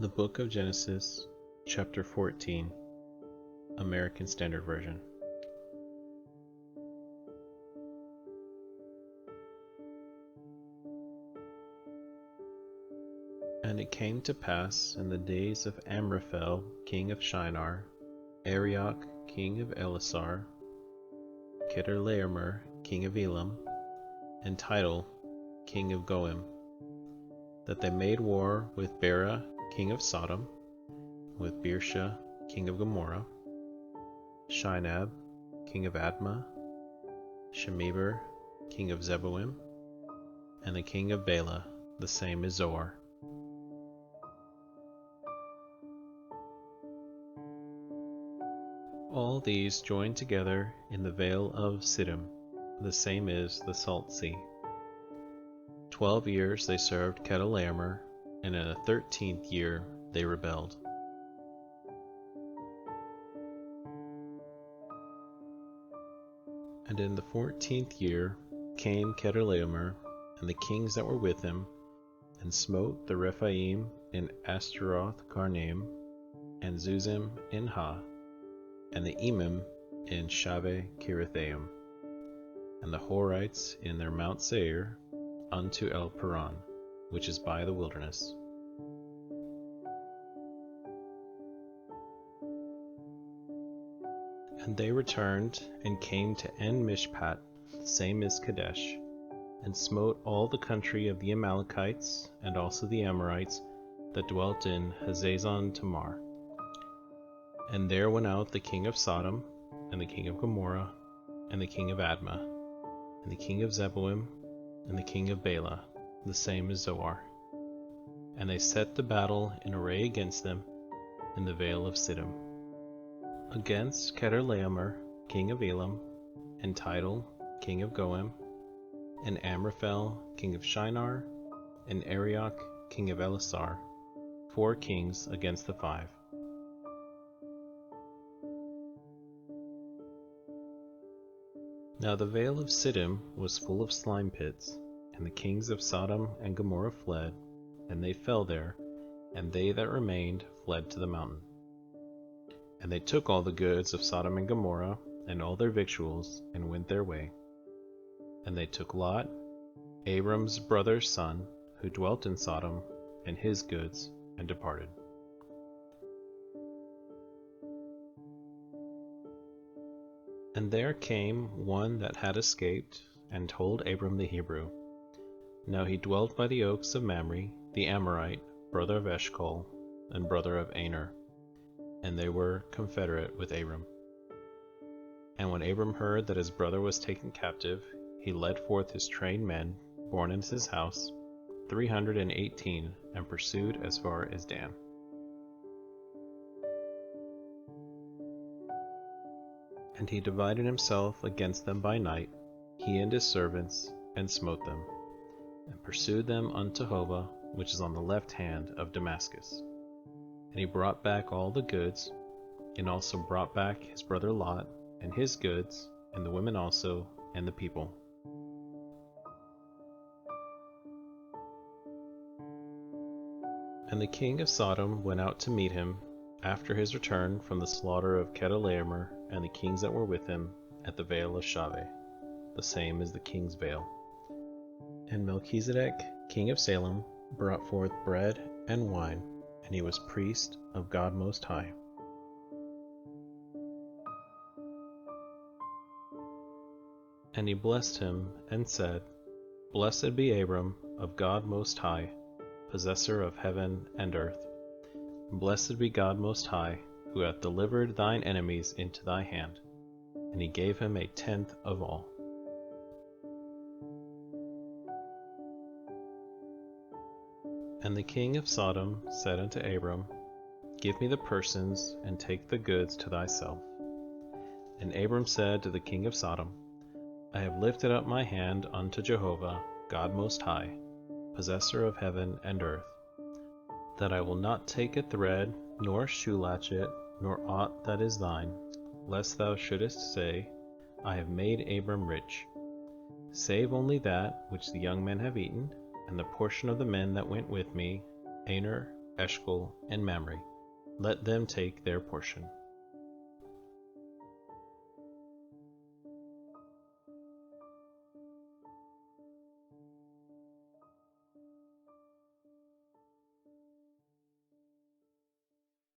The Book of Genesis, Chapter 14, American Standard Version. And it came to pass in the days of Amraphel, king of Shinar, Arioch, king of Elasar, Chedorlaomer, king of Elam, and Tidal, king of Goim, that they made war with Bera, king of Sodom, with Birsha, king of Gomorrah, Shinab, king of Admah, Shemeber, king of Zeboim, and the king of Bela, the same is Zoar. All these joined together in the vale of Siddim, the same is the Salt Sea. 12 years they served Chedorlaomer, and in the 13th year they rebelled. And in the 14th year came Chedorlaomer and the kings that were with him, and smote the Rephaim in Ashtaroth Karnaim, and Zuzim in Ha, and the Emim in Shaveh Kirithaim, and the Horites in their Mount Seir unto El Paran, which is by the wilderness. And they returned and came to En Mishpat, the same is Kadesh, and smote all the country of the Amalekites, and also the Amorites that dwelt in Hazazon Tamar. And there went out the king of Sodom, and the king of Gomorrah, and the king of Admah, and the king of Zeboim, and the king of Bela, the same is Zoar. And they set the battle in array against them in the vale of Siddim, against Chedorlaomer, king of Elam, and Tidal, king of Goim, and Amraphel, king of Shinar, and Arioch, king of Elasar, 4 kings against the 5. Now the vale of Siddim was full of slime pits, and the kings of Sodom and Gomorrah fled, and they fell there, and they that remained fled to the mountain. And they took all the goods of Sodom and Gomorrah, and all their victuals, and went their way. And they took Lot, Abram's brother's son, who dwelt in Sodom, and his goods, and departed. And there came one that had escaped, and told Abram the Hebrew. Now he dwelt by the oaks of Mamre, the Amorite, brother of Eshcol, and brother of Aner, and they were confederate with Abram. And when Abram heard that his brother was taken captive, he led forth his trained men, born in his house, 318, and pursued as far as Dan. And he divided himself against them by night, he and his servants, and smote them, and pursued them unto Hobah, which is on the left hand of Damascus. And he brought back all the goods, and also brought back his brother Lot, and his goods, and the women also, and the people. And the king of Sodom went out to meet him, after his return from the slaughter of Chedorlaomer and the kings that were with him, at the vale of Shaveh, the same is the king's vale. And Melchizedek, king of Salem, brought forth bread and wine, and he was priest of God Most High. And he blessed him, and said, Blessed be Abram of God Most High, possessor of heaven and earth. Blessed be God Most High, who hath delivered thine enemies into thy hand. And he gave him 1/10 of all. And the king of Sodom said unto Abram, Give me the persons, and take the goods to thyself. And Abram said to the king of Sodom, I have lifted up my hand unto Jehovah, God Most High, possessor of heaven and earth, that I will not take a thread, nor shoe latchet, nor aught that is thine, lest thou shouldest say, I have made Abram rich, save only that which the young men have eaten, and the portion of the men that went with me, Aner, Eshcol, and Mamre. Let them take their portion.